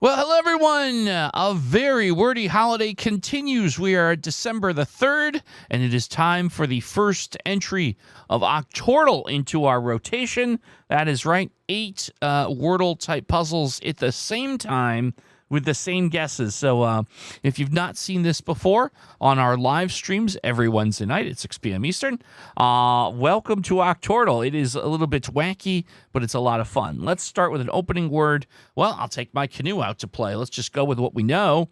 Well, hello, everyone. A Very Wordy Holiday continues. We are at December the 3rd, and it is time for the first entry of Octordle into our rotation. That is right, 8 Wordle-type puzzles at the same time with the same guesses. So if you've not seen this before on our live streams every Wednesday night at 6 p.m. Eastern, welcome to Octordle. It is a little bit wacky, but it's a lot of fun. Let's start with an opening word. Well, I'll take my canoe out to play. Let's just go with what we know.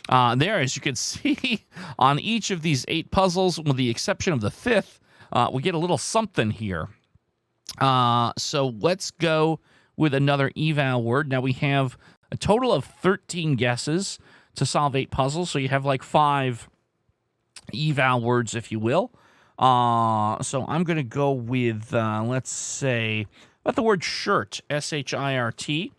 There, as you can see, on each of these 8 puzzles, with the exception of the 5th, we get a little something here. So let's go with another eval word. Now we have a total of 13 guesses to solve 8 puzzles, so you have like 5 eval words, if you will. So I'm going to go with, let's say, about the word shirt, S-H-I-R-T.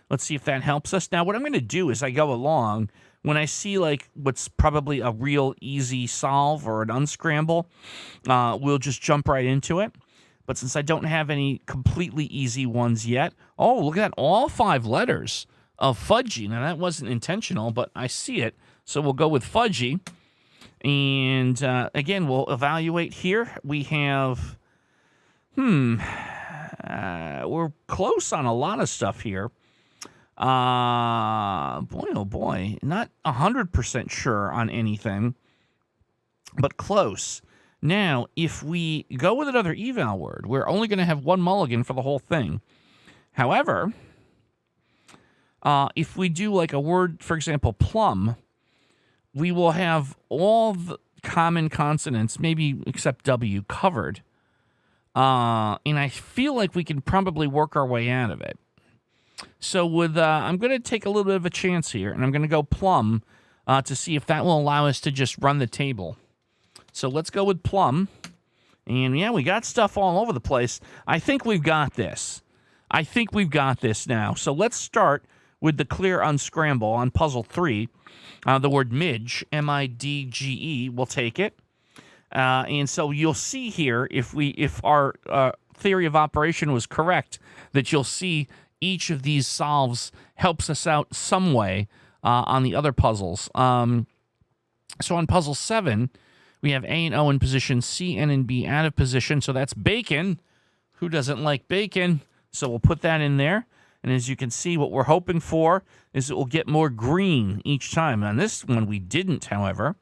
Let's see if that helps us. Now, what I'm going to do is I go along, when I see like what's probably a real easy solve or an unscramble, we'll just jump right into it. But since I don't have any completely easy ones yet, oh, look at that, all 5 letters of fudgy. Now, that wasn't intentional, but I see it. So we'll go with fudgy. And again, we'll evaluate here. We have, we're close on a lot of stuff here. Boy, oh boy, not 100% sure on anything, but close. Now, if we go with another eval word, we're only going to have 1 mulligan for the whole thing. However, if we do like a word, for example, plum, we will have all the common consonants, maybe except W, covered. And I feel like we can probably work our way out of it. So with I'm going to take a little bit of a chance here, and I'm going to go plum to see if that will allow us to just run the table. So let's go with plum. And yeah, we got stuff all over the place. I think we've got this. I think we've got this now. So let's start with the clear unscramble on puzzle 3. The word midge, M-I-D-G-E, we'll take it. And so you'll see here, if our theory of operation was correct, that you'll see each of these solves helps us out some way on the other puzzles. So on puzzle 7, we have A and O in position, C, N, and B out of position. So that's bacon. Who doesn't like bacon? So we'll put that in there. And as you can see, what we're hoping for is it will get more green each time. On this one, we didn't, however.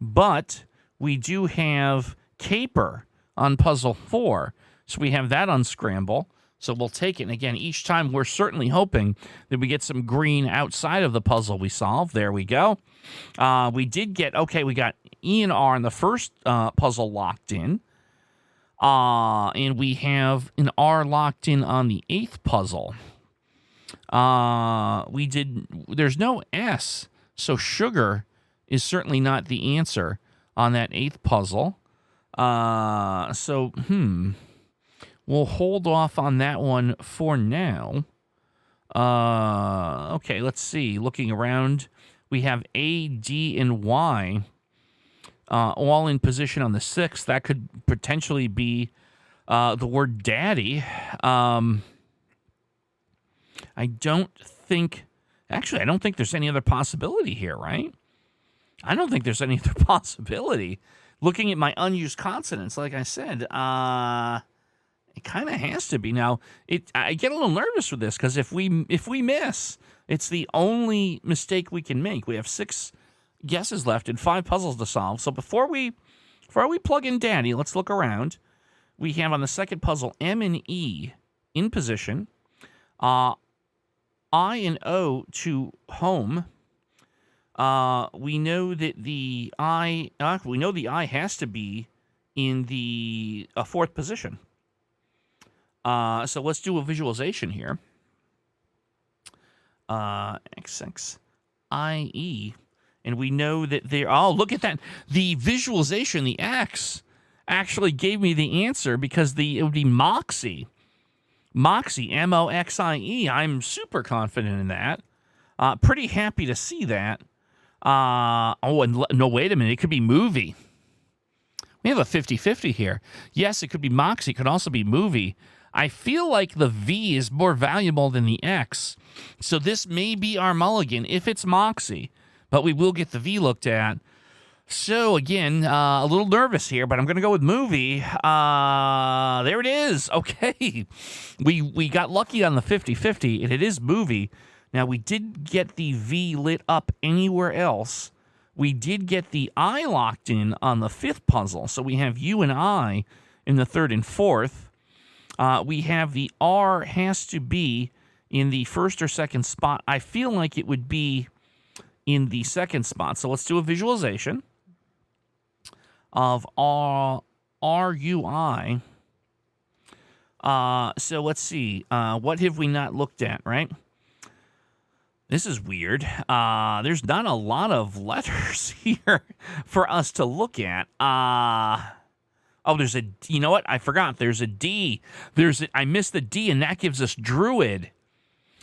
But we do have caper on puzzle 4. So we have that unscramble. So we'll take it. And again, each time we're certainly hoping that we get some green outside of the puzzle we solve. There we go. We did get, okay, we got E and R in the first puzzle locked in. And we have an R locked in on the 8th puzzle. There's no S, so sugar is certainly not the answer on that 8th puzzle. We'll hold off on that one for now. Okay, let's see. Looking around, we have A, D, and Y all in position on the 6th. That could potentially be the word daddy. I don't think there's any other possibility here, right? I don't think there's any other possibility. Looking at my unused consonants, like I said, it kind of has to be. Now, I get a little nervous with this because if we miss, it's the only mistake we can make. We have 6 guesses left and 5 puzzles to solve. So before we plug in daddy, let's look around. We have on the 2nd puzzle M and E in position. I and O to home. We know that the I has to be in the 4th position. So let's do a visualization here. XXIE. And we know that look at that. The visualization, the X, actually gave me the answer because it would be Moxie. Moxie, M-O-X-I-E. I'm super confident in that. Pretty happy to see that. Wait a minute. It could be movie. We have a 50-50 here. Yes, it could be Moxie. It could also be movie. I feel like the V is more valuable than the X. So this may be our mulligan if it's Moxie, but we will get the V looked at. So again, a little nervous here, but I'm going to go with movie. There it is. Okay. We got lucky on the 50-50, and it is movie. Now, we did get the V lit up anywhere else. We did get the I locked in on the 5th puzzle. So we have you and I in the 3rd and 4th. We have the R has to be in the 1st or 2nd spot. I feel like it would be in the 2nd spot. So let's do a visualization of RUI. So let's see. What have we not looked at, right? This is weird. There's not a lot of letters here for us to look at. Oh, there's a, you know what? I forgot. There's a D. I missed the D, and that gives us Druid.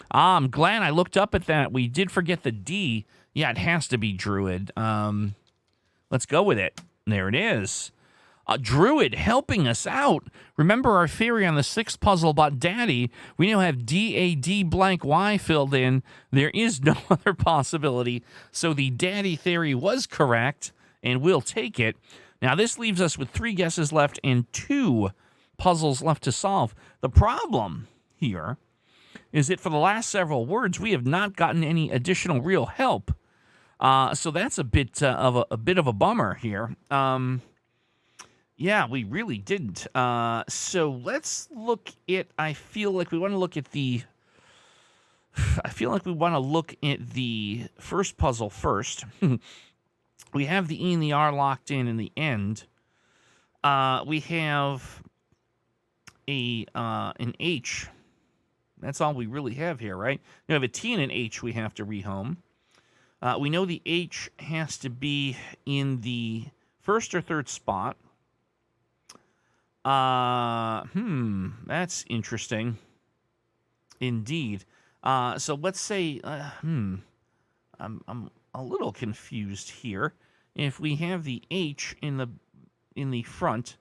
I'm glad I looked up at that. We did forget the D. Yeah, it has to be Druid. Let's go with it. There it is. Druid helping us out. Remember our theory on the 6th puzzle about Daddy. We now have DAD blank Y filled in. There is no other possibility. So the Daddy theory was correct, and we'll take it. Now, this leaves us with 3 guesses left and 2 puzzles left to solve. The problem here is that for the last several words, we have not gotten any additional real help. So that's a bit of a bummer here. Yeah, we really didn't. So let's look at. I feel like we want to look at the first puzzle first. We have the E and the R locked in the end. We have an H. That's all we really have here, right? We have a T and an H we have to rehome. We know the H has to be in the 1st or 3rd spot. That's interesting. Indeed. So let's say, I'm a little confused here. If we have the H in the front,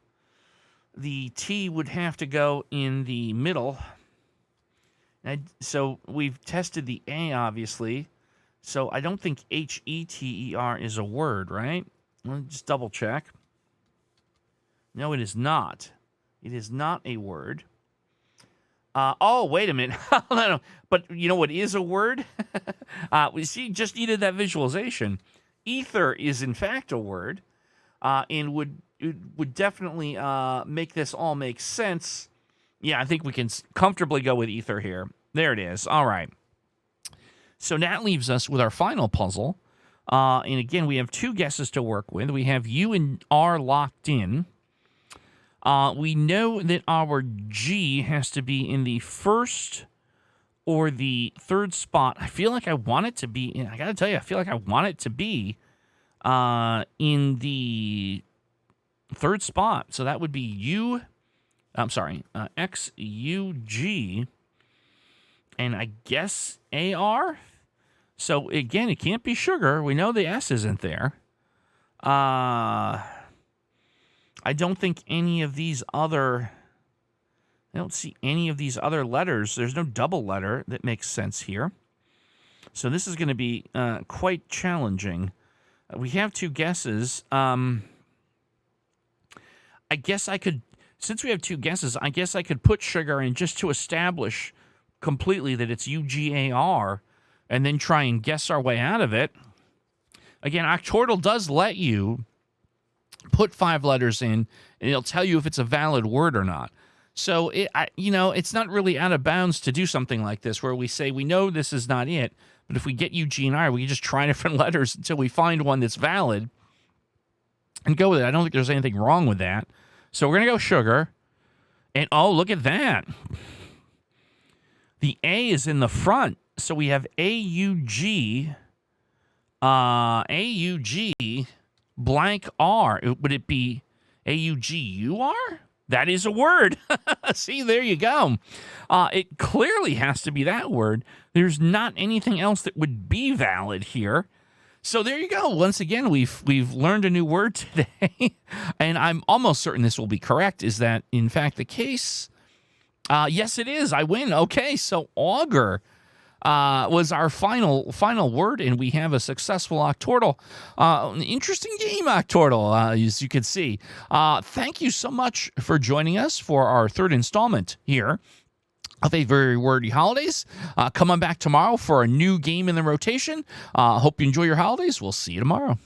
the T would have to go in the middle. So we've tested the A, obviously. So I don't think HETER is a word, right? Let me just double check. No, it is not. It is not a word. Oh, wait a minute. No. But you know what is a word? We just needed that visualization. Ether is in fact a word, and would definitely make this all make sense. Yeah, I think we can comfortably go with ether here. There it is. All right. So that leaves us with our final puzzle. And again, we have 2 guesses to work with. We have U and R locked in. We know that our G has to be in the 1st or the 3rd spot. I feel like I want it to be, I got to tell you, I feel like I want it to be in the 3rd spot. So that would be XUG, and I guess AR. So again, it can't be sugar. We know the S isn't there. I don't think any of these other... I don't see any of these other letters. There's no double letter that makes sense here. So this is going to be quite challenging. We have 2 guesses. I guess I could... Since we have 2 guesses, I guess I could put sugar in just to establish completely that it's UGAR, and then try and guess our way out of it. Again, Octortle does let you put 5 letters in, and it'll tell you if it's a valid word or not. So, it's not really out of bounds to do something like this, where we say, we know this is not it, but if we get UG and I, we can just try different letters until we find one that's valid and go with it. I don't think there's anything wrong with that. So we're going to go sugar. And, oh, look at that. The A is in the front. So we have AUG, blank R. Would it be AUGUR? That is a word. See, there you go. It clearly has to be that word. There's not anything else that would be valid here. So there you go. Once again, we've learned a new word today, and I'm almost certain this will be correct. Is that in fact the case? Yes, it is. I win. Okay, so augur was our final word, and we have a successful Octordle. Interesting game, Octordle, as you can see. Thank you so much for joining us for our third installment here of a Very Wordy Holidays. Come on back tomorrow for a new game in the rotation. Hope you enjoy your holidays. We'll see you tomorrow.